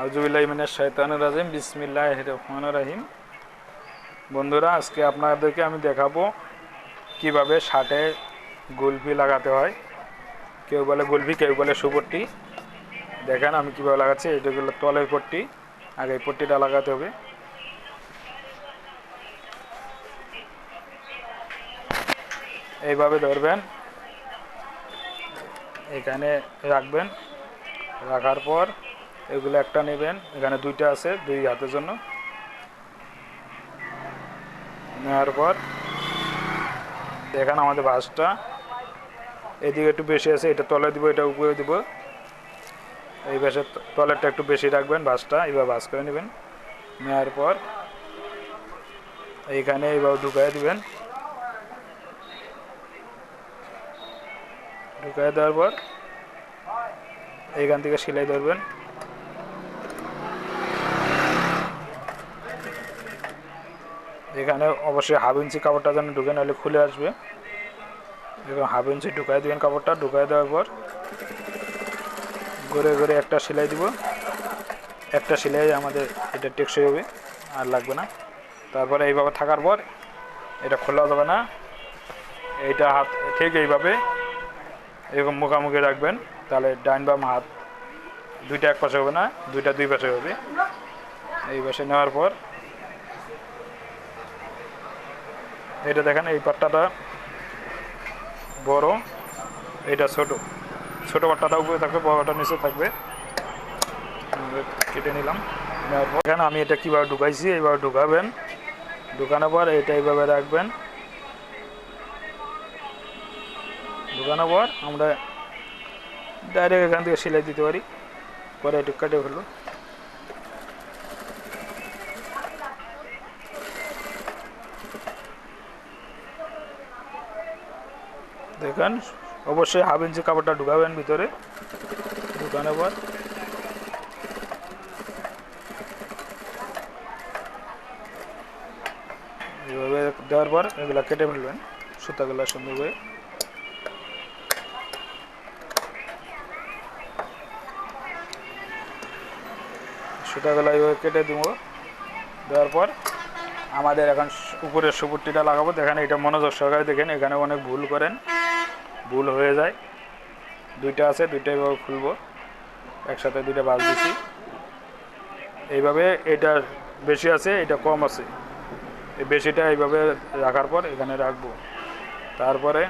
আউযুবিল্লাহি মিনাশ শাইতানির রাজিম বিসমিল্লাহির রহমানির রহিম। বন্ধুরা, আজকে আপনাদেরকে আমি দেখাবো কিভাবে শার্টে গলফি লাগাতে হয়। কেউ বলে গলফি, কেউ বলে সুপট্টি। দেখেন আমি কিভাবে লাগাচ্ছি। এটা হলো তলের পট্টি। আগে এই পট্টিটা লাগাতে হবে। এইভাবে ধরবেন, এখানে রাখবেন। রাখার পর এগুলো একটা নেবেন। এখানে দুইটা আছে, দুই হাতের জন্য। নেওয়ার পর দেখেন আমাদের ভাঁজটা এদিকে একটু বেশি আছে, এটা তলে দিব, এটা উপরে দিব। এই পাশে তলেরটা একটু বেশি রাখবেন, ভাঁজটা এইভাবে ভাঁজ করে নেবেন। নেওয়ার পর এইখানে এইভাবে ঢুকাই দিবেন। ঢুকাই দেওয়ার পর এইখান থেকে সেলাই ধরবেন। এখানে অবশ্যই হাফ ইঞ্চি কাপড়টা যেন ঢুকে, নাহলে খুলে আসবে। এরকম হাফ ইঞ্চি ঢুকাই দিবেন কাপড়টা। ঢুকাই দেওয়ার পর ঘুরে ঘুরে একটা সেলাই দিব। একটা সেলাই আমাদের এটা টেকসই হবে, আর লাগবে না। তারপরে এইভাবে থাকার পর এটা খোলা যাবে না। এইটা হাত ঠিক এইভাবে এরকম মুখামুখি রাখবেন, তাহলে ডাইন বাম হাত দুইটা এক পাশে হবে না, দুইটা দুই পাশে হবে। এই পাশে নেওয়ার পর এটা দেখেন, এই পাট্টাটা বড়, এটা ছোট। ছোট পাট্টাটা উপরে থাকবে, বড়টা নিচে থাকবে। কেটে নিলাম। নেওয়ার পর এখানে আমি এটা কীভাবে ঢুকাইছি এইভাবে ঢুকাবেন। ঢুকানোর পর এটা এইভাবে রাখবেন। ঢুকানোর পর আমরা ডাইরেক্ট এখান থেকে সেলাই দিতে পারি। পরে একটু কেটে ফেলবো। দেখেন অবশ্যই হাফ ইঞ্চি কাপড়টা ঢুকাবেন ভিতরে। ঢুকানোর পর এইভাবে দেওয়ার পর এগুলো কেটে ফেলবেন, সুতাগুলো সুন্দর করে। সুতাগুলো এইভাবে কেটে দিব। দেওয়ার পর আমাদের এখন উপরের সুপুট্টিটা লাগাবো। দেখেন এটা মনোযোগ সহকারে দেখেন, এখানে অনেক ভুল করেন, ভুল হয়ে যায়। দুইটা আছে, দুইটাই এইভাবে খুলবো। একসাথে দুইটা বাজ দিছি এইভাবে। এটা বেশি আছে, এটা কম আছে। এই বেশিটা এইভাবে রাখার পর এখানে রাখবো। তারপরে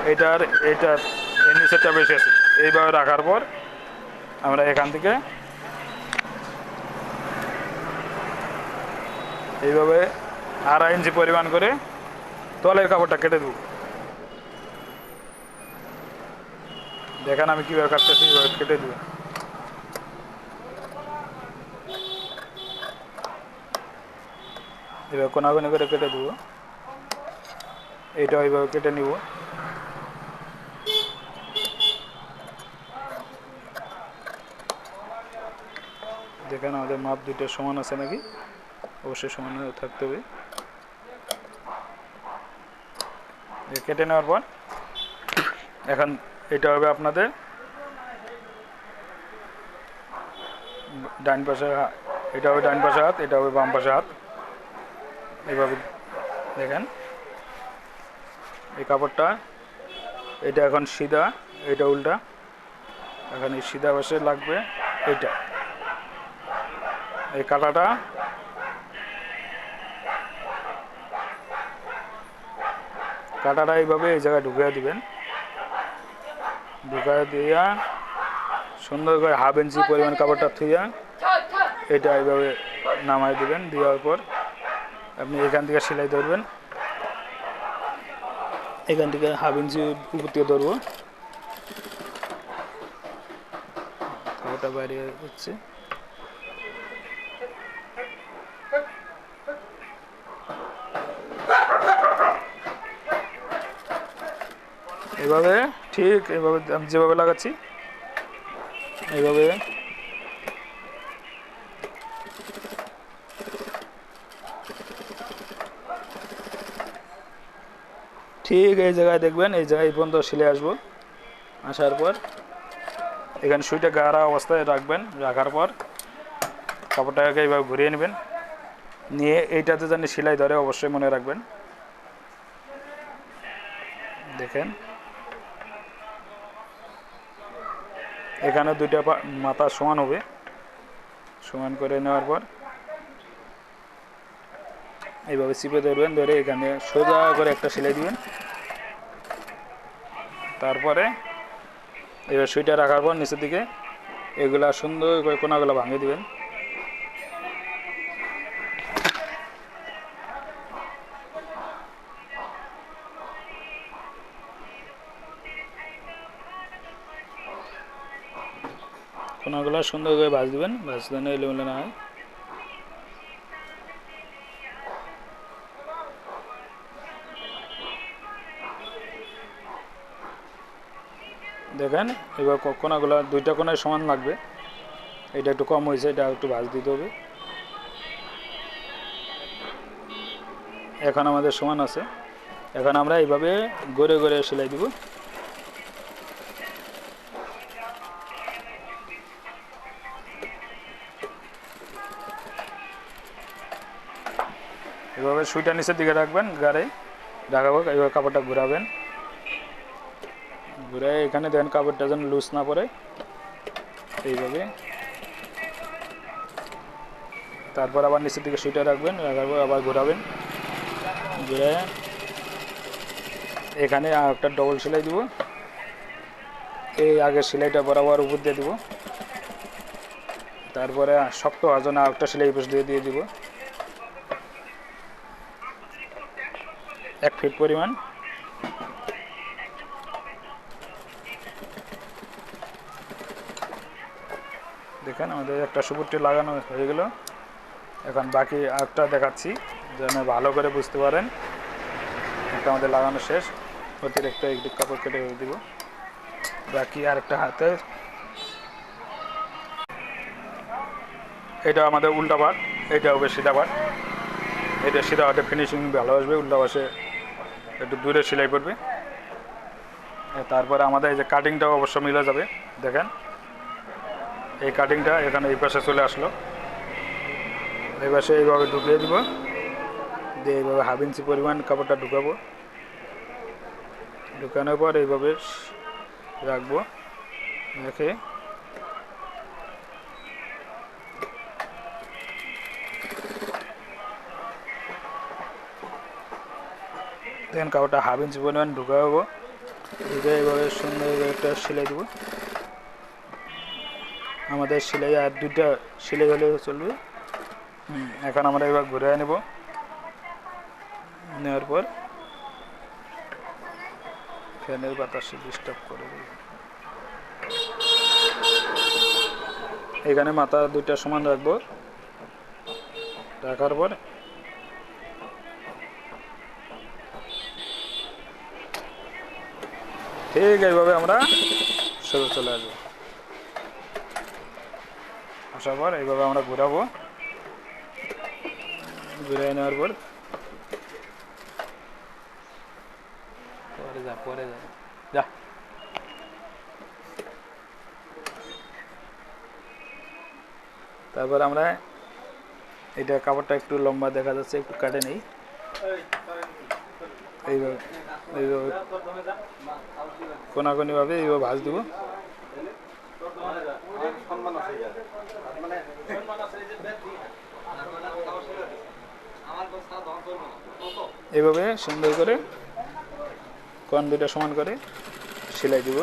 এইটার এই নিচেরটা বেশি আছে, এইভাবে রাখার পর আমরা এখান থেকে এইভাবে 2.5 ইঞ্চি পরিমাণ করে তলের কাপড়টা কেটে দেব। দেখেন আমি কীভাবে কাটতেছি, এইভাবে কেটে দেব। এবার কোনাগুনি করে কেটে দেবো। এইটা এইভাবে কেটে নিব। দেখেন আমাদের মাপ দুইটা সমান আছে নাকি, অবশ্যই সমান থাকতে হবে। কেটে নেওয়ার পর এখন এটা হবে আপনাদের ডান পাশে। এটা হবে ডান পাশে হাত, এটা হবে বাম পাশে হাত। এইভাবে দেখেন এই কাপড়টা, এটা এখন সিধা, এটা উল্টা। এখন এই সিধা পাশে লাগবে এইটা, এই কাটাটা। কাটাটা এইভাবে এই জায়গায় ঢুকিয়ে দিবেন। ঢুকিয়ে দিয়া সুন্দর করে হাফ ইঞ্চি পরিমাণ কাপড়টা থুইয়া এটা এইভাবে নামাই দিবেন। দেওয়ার পর আপনি এখান থেকে সেলাই ধরবেন। এখান থেকে হাফ ইঞ্চি উপর থেকে ধরবো। এটা বাইরে হচ্ছে। এভাবে ঠিক এভাবে আমি যেভাবে লাগাচ্ছি এইভাবে ঠিক এই জায়গায় দেখবেন, এই জায়গায় এই পর্যন্ত সেলাই আসবো। আসার পর এখানে সুইটা গাড়া অবস্থায় রাখবেন, রাখার পর কাপড়টাকে এইভাবে ঘুরিয়ে নেবেন, নিয়ে এইটাতে যেন সেলাই ধরে অবশ্যই মনে রাখবেন। দেখেন এখানে দুইটা মাথা সমান হবে, সমান করে নেওয়ার পর এইভাবে চিপে ধরবেন, ধরে এখানে সোজা করে একটা সেলাই দিবেন। তারপরে এবার সুইটা রাখার পর নিচের দিকে এগুলা সুন্দর করে কোনাগুলো ভাঙিয়ে দিবেন। কোনাগুলো সুন্দর করে ভাজ দিবেন, ভাজতে না এলোমেলো না হয়। দেখেন এবার কোনাগুলো দুইটা কোনায় সমান লাগবে, এটা একটু কম হয়েছে, এটা একটু ভাজ দিতে হবে। এখন আমাদের সমান আছে, এখন আমরা এইভাবে গড়ে গড়ে সেলাই দিব। এভাবে সুইটা নিচের দিকে রাখবেন, গাড়ে রাখাবো, এইভাবে কাপড়টা ঘুরাবেন, ঘুরে এখানে দেখেন কাপড়টা যেন লুজ না পড়ে এইভাবে। তারপর আবার নিচের দিকে সুইটা রাখবেন, রাখার পর আবার ঘোরাবেন, ঘুরে এখানে একটা ডবল সেলাই দিব, এই আগের সেলাইটা বরাবর উপর দিয়ে দিব। তারপরে শক্ত হওয়ার জন্য আরেকটা সেলাই পাশ দিয়ে দিব 1 ফিট পরিমাণ। দেখেন আমাদের একটা সুপুরটি লাগানো হয়ে গেল। এখন বাকি আরেকটা দেখাচ্ছি যেন ভালো করে বুঝতে পারেন। একটা আমাদের লাগানো শেষ, অতিরিক্ত একটু কাপড় কেটে দিব, বাকি আরেকটা হাতে। এটা আমাদের উল্টা পাট, এটা হবে সিধা পাট। এটা সিধা পাটে ফিনিশিং ভালো আসবে, উল্টা পাশে একটু দূরে সেলাই করবে। তারপরে আমাদের এই যে কাটিংটাও অবশ্য মিলে যাবে। দেখেন এই কাটিংটা এখানে এই পাশে চলে আসলো, এই পাশে এইভাবে ঢুকিয়ে দিব, দিয়ে এইভাবে 1/2 ইঞ্চি পরিমাণ কাপড়টা ঢুকাবো, ঢুকানোর পর এইভাবে রাখবো, রেখে দেখেন কাপড়টা 1/2 ইঞ্চি পরিমাণ ঢুকাবো, ঢুকে এইভাবে সুন্দর একটা সেলাই দেবো। আমাদের সেলাই আর 2টা সেলাই হলে চলবে। এখন আমরা এবার ঘুরে নেব, নেওয়ার পর ফ্যানের বাতাসে ডিস্টার্ব করে দেব। এখানে মাথা 2টা সমান রাখবো, রাখার পর ঠিক এইভাবে আমরা সোজা চলে আসবো। আসার পর এইভাবে আমরা ঘুরাবো, ঘুরে নেওয়ার পর পরে যা যা। তারপর আমরা এটা কাপড়টা একটু লম্বা দেখা যাচ্ছে, একটু কাটে নেই, এইভাবে এইভাবে কোনাকুনিভাবে এইভাবে ভাঁজ দেবো। এইভাবে সুন্দর করে কোণ 2টা সমান করে সেলাই দিব।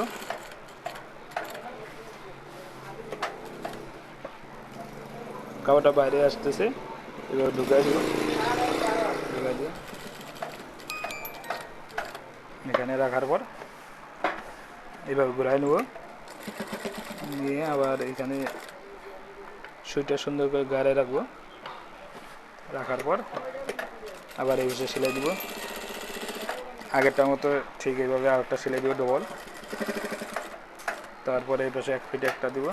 কাপড়টা বাইরে আসতেছে, এবার ঢুকাই দিব, ঢুকাই দিব এখানে রাখার পর এইভাবে ঘুরাই নেব, নিয়ে আবার এখানে সুইটা সুন্দর করে গাড়ে রাখবো, রাখার পর আবার এই পাশে সেলাই দিব, আগেরটার মতো ঠিক এইভাবে আরেকটা সেলাই দিব ডবল। তারপরে এই পাশে 1 ফিটে একটা দিব,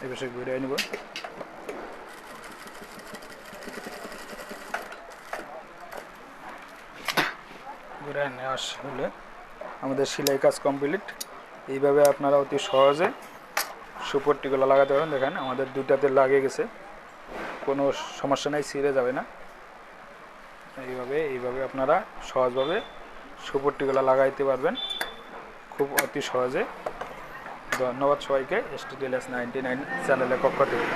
এই পাশে ঘুরে নিব, ঘুরে নেওয়া হলে আমাদের সেলাই কাজ কমপ্লিট। এইভাবে আপনারা অতি সহজে সুপট্টিগুলো লাগাতে পারেন। দেখেন আমাদের দুটাতে লাগিয়ে গেছে, কোনো সমস্যা নেই, ছিঁড়ে যাবে না। এইভাবে আপনারা সহজভাবে সুপট্টিগুলো লাগাইতে পারবেন খুব অতি সহজে। ধন্যবাদ সবাইকে ST Tailors 99 চ্যানেলের পক্ষ থেকে।